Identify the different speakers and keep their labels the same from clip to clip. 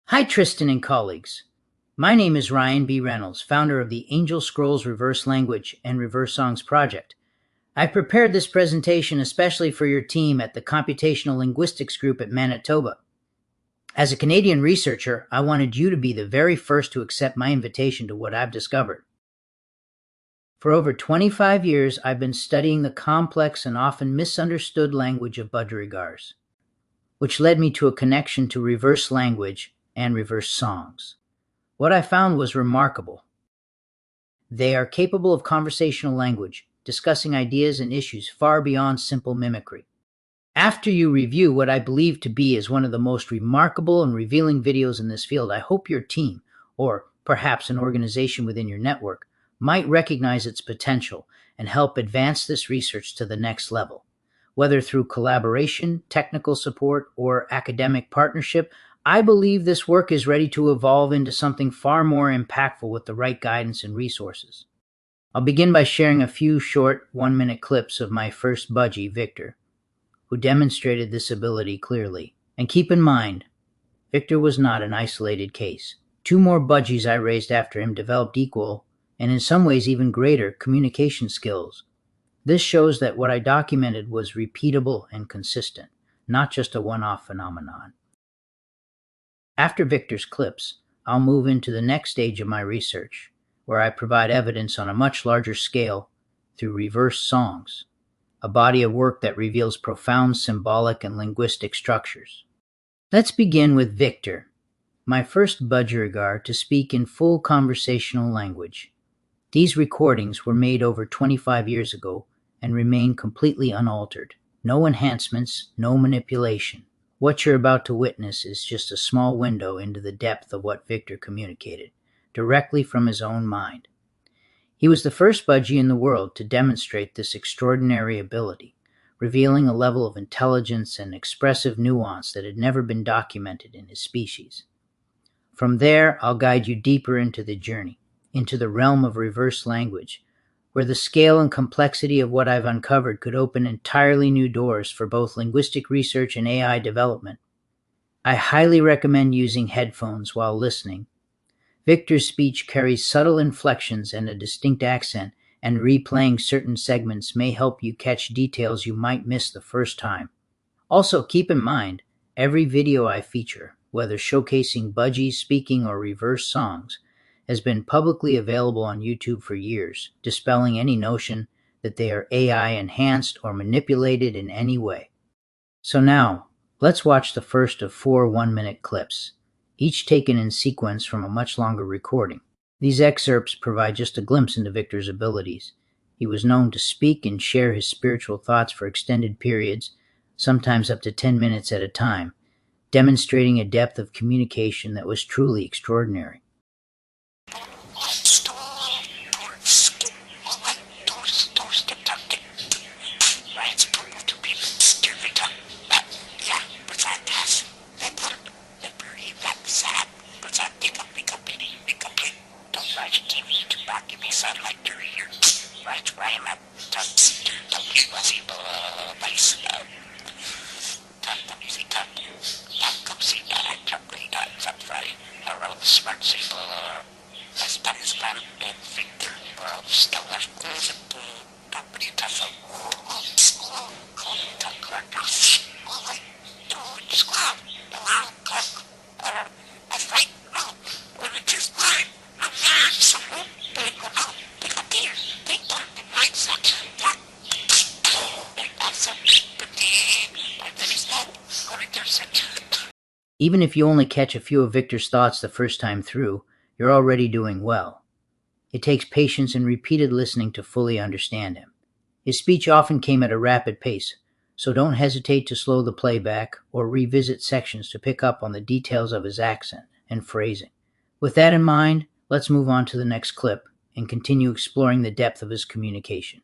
Speaker 1: Hi, Tristan and colleagues. My name is Ryan B. Reynolds, founder of the Angel Scrolls Reverse Language and Reverse Songs project. I prepared this presentation especially for your team at the Computational Linguistics Group at Manitoba. As a Canadian researcher, I wanted you to be the very first to accept my invitation to what I've discovered. For over 25 years, I've been studying the complex and often misunderstood language of budgerigars, which led me to a connection to reverse language and reverse songs. What I found was remarkable. They are capable of conversational language, discussing ideas and issues far beyond simple mimicry. After you review what I believe to be as one of the most remarkable and revealing videos in this field, I hope your team, or perhaps an organization within your network, might recognize its potential and help advance this research to the next level. Whether through collaboration, technical support, or academic partnership, I believe this work is ready to evolve into something far more impactful with the right guidance and resources. I'll begin by sharing a few short 1-minute clips of my first budgie, Victor, who demonstrated this ability clearly. And keep in mind, Victor was not an isolated case. 2 more budgies I raised after him developed equal, and in some ways even greater, communication skills. This shows that what I documented was repeatable and consistent, not just a one-off phenomenon. After Victor's clips, I'll move into the next stage of my research, where I provide evidence on a much larger scale through reverse songs, a body of work that reveals profound symbolic and linguistic structures. Let's begin with Victor, my first budgerigar to speak in full conversational language. These recordings were made over 25 years ago and remain completely unaltered. No enhancements, no manipulation. What you're about to witness is just a small window into the depth of what Victor communicated, directly from his own mind. He was the first budgie in the world to demonstrate this extraordinary ability, revealing a level of intelligence and expressive nuance that had never been documented in his species. From there, I'll guide you deeper into the journey, into the realm of reverse language, where the scale and complexity of what I've uncovered could open entirely new doors for both linguistic research and AI development. I highly recommend using headphones while listening. Victor's speech carries subtle inflections and a distinct accent, and replaying certain segments may help you catch details you might miss the first time. Also, keep in mind, every video I feature, whether showcasing budgies, speaking, or reverse songs, has been publicly available on YouTube for years, dispelling any notion that they are AI enhanced or manipulated in any way. So now, let's watch the first of 4 1-minute clips, each taken in sequence from a much longer recording. These excerpts provide just a glimpse into Victor's abilities. He was known to speak and share his spiritual thoughts for extended periods, sometimes up to 10 minutes at a time, demonstrating a depth of communication that was truly extraordinary. Even if you only catch a few of Victor's thoughts the first time through, you're already doing well. It takes patience and repeated listening to fully understand him. His speech often came at a rapid pace, so don't hesitate to slow the playback or revisit sections to pick up on the details of his accent and phrasing. With that in mind, let's move on to the next clip and continue exploring the depth of his communication.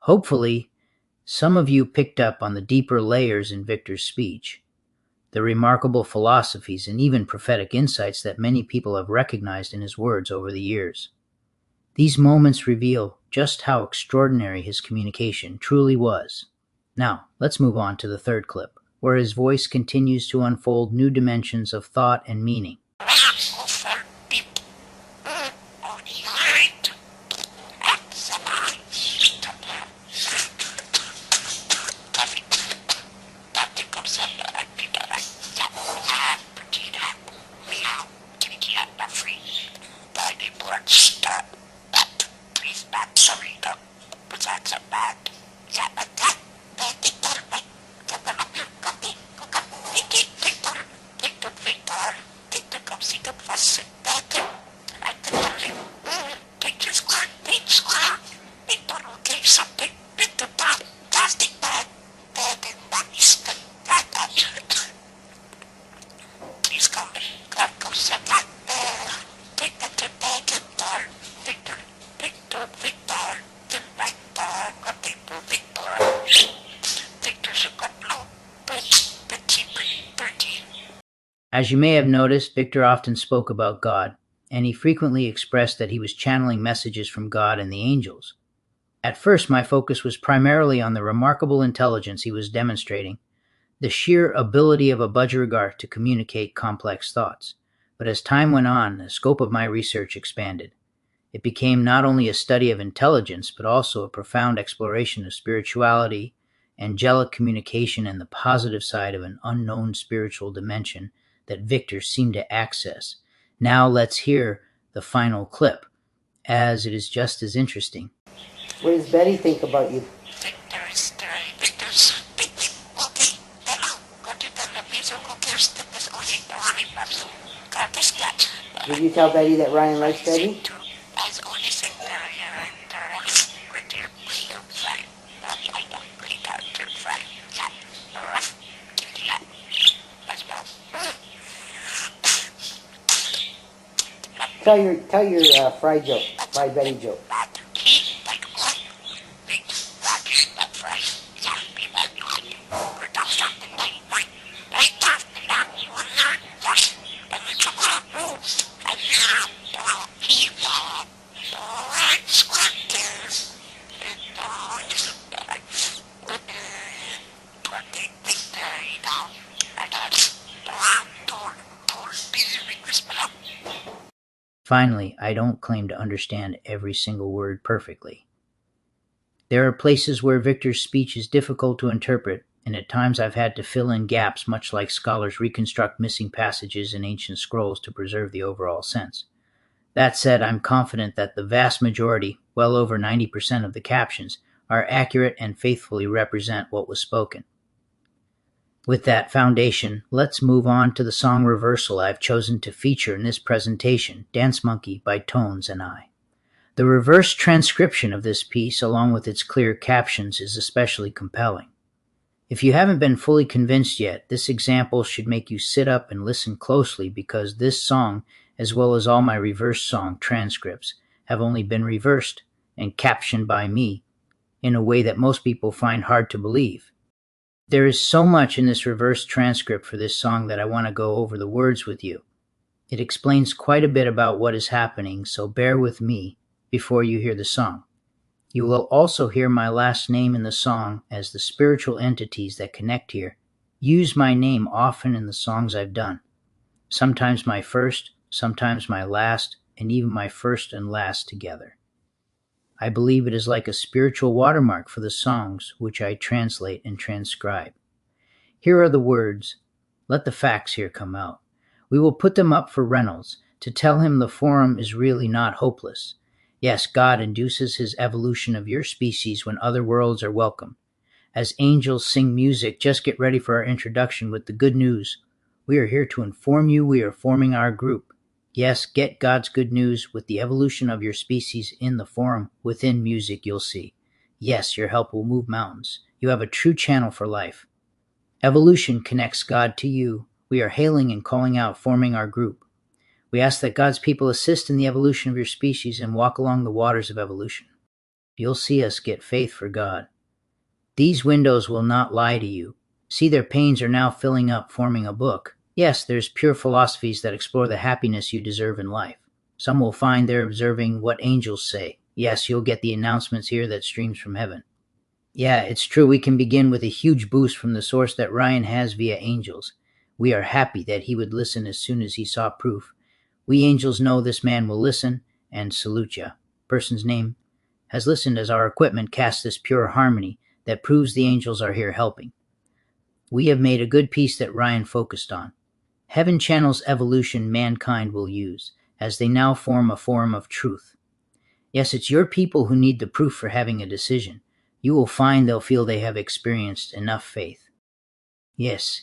Speaker 1: Hopefully, some of you picked up on the deeper layers in Victor's speech, the remarkable philosophies and even prophetic insights that many people have recognized in his words over the years. These moments reveal just how extraordinary his communication truly was. Now, let's move on to the third clip, where his voice continues to unfold new dimensions of thought and meaning. As you may have noticed, Victor often spoke about God, and he frequently expressed that he was channeling messages from God and the angels. At first, my focus was primarily on the remarkable intelligence he was demonstrating, the sheer ability of a budgerigar to communicate complex thoughts. But as time went on, the scope of my research expanded. It became not only a study of intelligence, but also a profound exploration of spirituality, angelic communication, and the positive side of an unknown spiritual dimension that Victor seemed to access. Now let's hear the final clip, as it is just as interesting.
Speaker 2: What does Betty think about you? Did you tell Betty that Ryan likes Betty? Tell your fried Betty joke.
Speaker 1: Finally, I don't claim to understand every single word perfectly. There are places where Victor's speech is difficult to interpret, and at times I've had to fill in gaps, much like scholars reconstruct missing passages in ancient scrolls to preserve the overall sense. That said, I'm confident that the vast majority, well over 90% of the captions, are accurate and faithfully represent what was spoken. With that foundation, let's move on to the song reversal I've chosen to feature in this presentation, Dance Monkey by Tones and I. The reverse transcription of this piece, along with its clear captions, is especially compelling. If you haven't been fully convinced yet, this example should make you sit up and listen closely, because this song, as well as all my reverse song transcripts, have only been reversed and captioned by me in a way that most people find hard to believe. There is so much in this reverse transcript for this song that I want to go over the words with you. It explains quite a bit about what is happening, so bear with me before you hear the song. You will also hear my last name in the song, as the spiritual entities that connect here use my name often in the songs I've done. Sometimes my first, sometimes my last, and even my first and last together. I believe it is like a spiritual watermark for the songs which I translate and transcribe. Here are the words. Let the facts here come out. We will put them up for Reynolds to tell him the forum is really not hopeless. Yes, God induces his evolution of your species when other worlds are welcome. As angels sing music, just get ready for our introduction with the good news. We are here to inform you we are forming our group. Yes, get God's good news with the evolution of your species in the forum within music, you'll see. Yes, your help will move mountains. You have a true channel for life. Evolution connects God to you. We are hailing and calling out, forming our group. We ask that God's people assist in the evolution of your species and walk along the waters of evolution. You'll see us get faith for God. These windows will not lie to you. See, their panes are now filling up, forming a book. Yes, there's pure philosophies that explore the happiness you deserve in life. Some will find they're observing what angels say. Yes, you'll get the announcements here that streams from heaven. Yeah, it's true, we can begin with a huge boost from the source that Ryan has via angels. We are happy that he would listen as soon as he saw proof. We angels know this man will listen and salute ya. Person's name has listened as our equipment casts this pure harmony that proves the angels are here helping. We have made a good piece that Ryan focused on. Heaven channels evolution mankind will use, as they now form a form of truth. Yes, it's your people who need the proof for having a decision. You will find they'll feel they have experienced enough faith. Yes,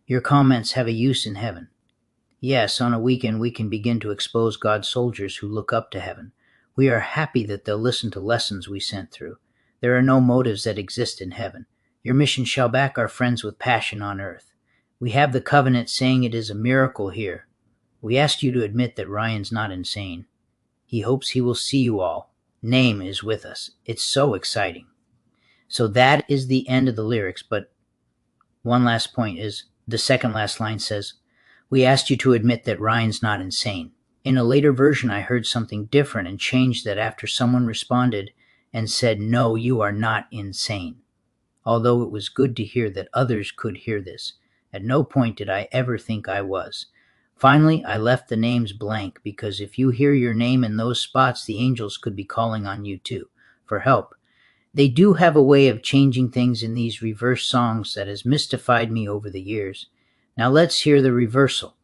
Speaker 1: your comments have a use in heaven. Yes, on a weekend we can begin to expose God's soldiers who look up to heaven. We are happy that they'll listen to lessons we sent through. There are no motives that exist in heaven. Your mission shall back our friends with passion on earth. We have the covenant saying it is a miracle here. We asked you to admit that Ryan's not insane. He hopes he will see you all. Name is with us. It's so exciting. So that is the end of the lyrics, but one last point is the second last line says, we asked you to admit that Ryan's not insane. In a later version, I heard something different and changed that after someone responded and said, no, you are not insane. Although it was good to hear that others could hear this, at no point did I ever think I was. Finally, I left the names blank because if you hear your name in those spots, the angels could be calling on you too for help. They do have a way of changing things in these reverse songs that has mystified me over the years. Now let's hear the reversal.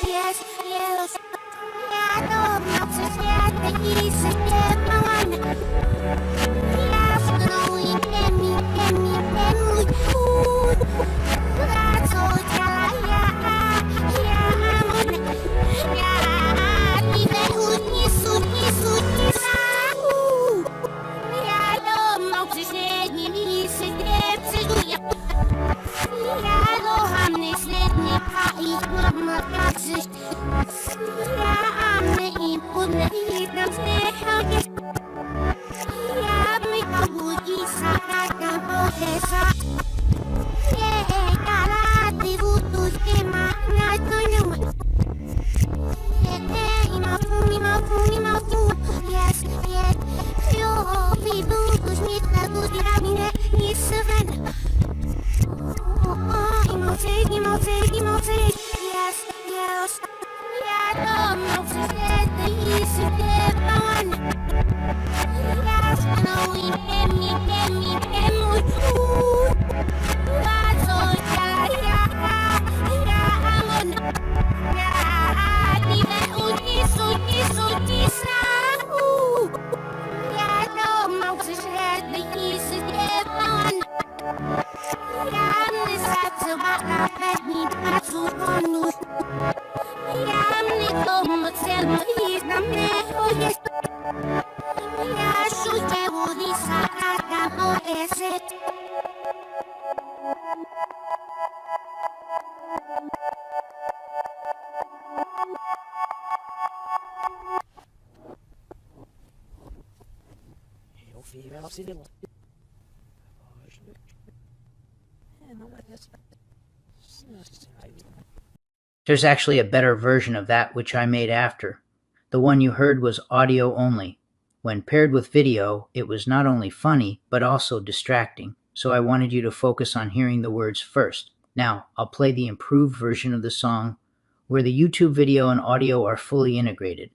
Speaker 3: Yes,
Speaker 1: There's actually a better version of that which I made after. The one you heard was audio only. When paired with video, it was not only funny, but also distracting, so I wanted you to focus on hearing the words first. Now, I'll play the improved version of the song, where the YouTube video and audio are fully integrated.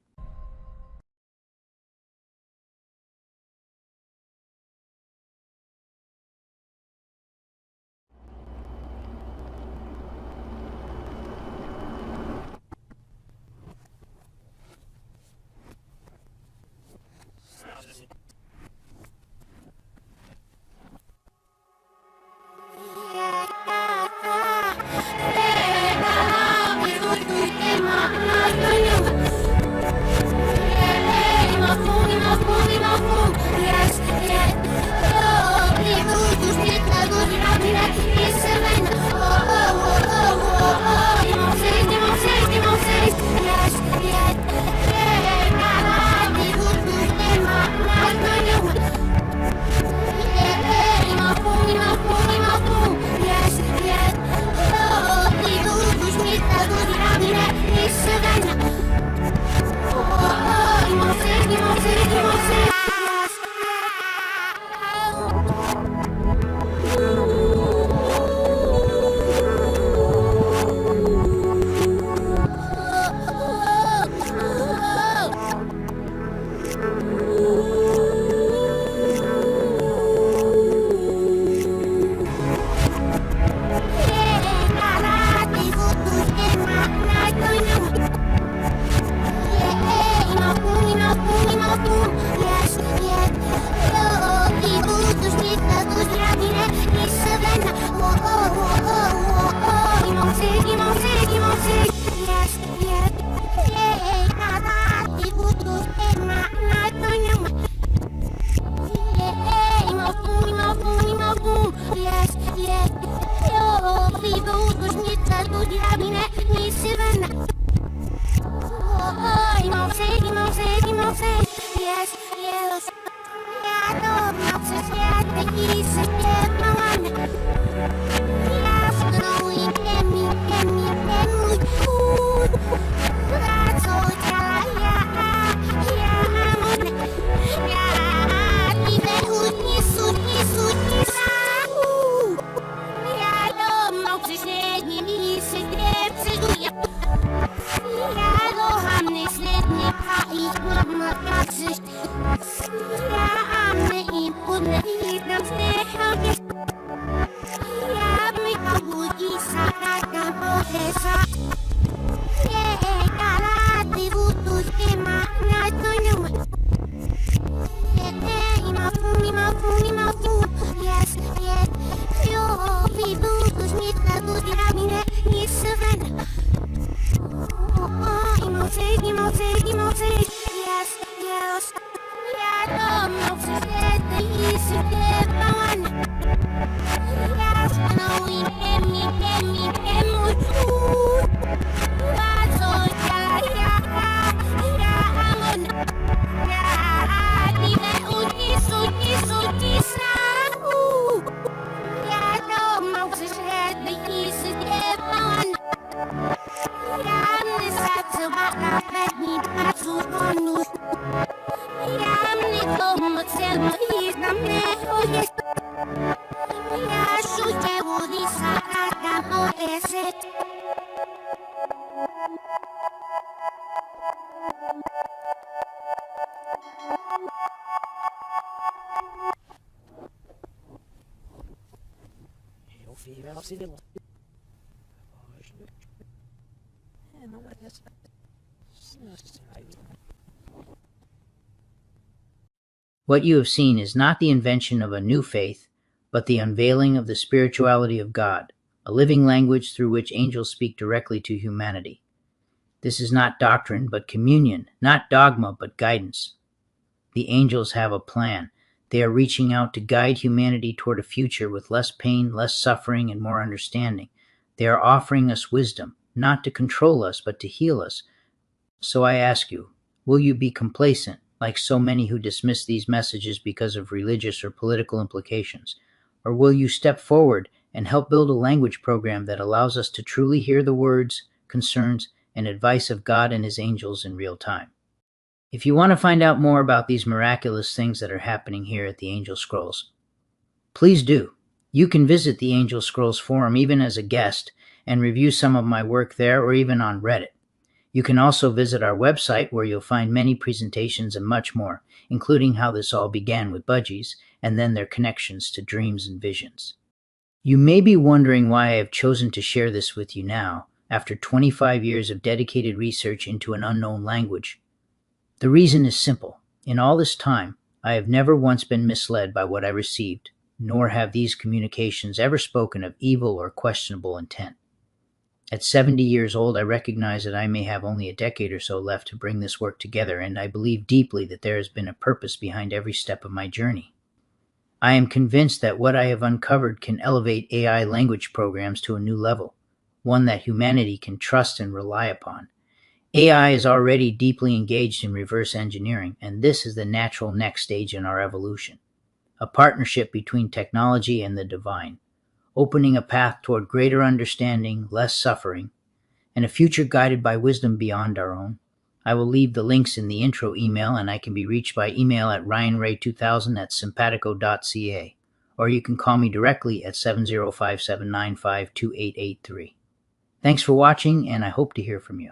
Speaker 1: What you have seen is not the invention of a new faith, but the unveiling of the spirituality of God, a living language through which angels speak directly to humanity. This is not doctrine, but communion, not dogma, but guidance. The angels have a plan. They are reaching out to guide humanity toward a future with less pain, less suffering, and more understanding. They are offering us wisdom, not to control us, but to heal us. So I ask you, will you be complacent, like so many who dismiss these messages because of religious or political implications? Or will you step forward and help build a language program that allows us to truly hear the words, concerns, and advice of God and His angels in real time? If you want to find out more about these miraculous things that are happening here at the Angel Scrolls, please do. You can visit the Angel Scrolls forum even as a guest and review some of my work there or even on Reddit. You can also visit our website where you'll find many presentations and much more, including how this all began with budgies and then their connections to dreams and visions. You may be wondering why I have chosen to share this with you now, after 25 years of dedicated research into an unknown language. The reason is simple. In all this time, I have never once been misled by what I received, nor have these communications ever spoken of evil or questionable intent. At 70 years old, I recognize that I may have only a decade or so left to bring this work together, and I believe deeply that there has been a purpose behind every step of my journey. I am convinced that what I have uncovered can elevate AI language programs to a new level, one that humanity can trust and rely upon. AI is already deeply engaged in reverse engineering, and this is the natural next stage in our evolution, a partnership between technology and the divine, opening a path toward greater understanding, less suffering, and a future guided by wisdom beyond our own. I will leave the links in the intro email, and I can be reached by email at ryanray2000@simpatico.ca, or you can call me directly at 705-795-2883. Thanks for watching, and I hope to hear from you.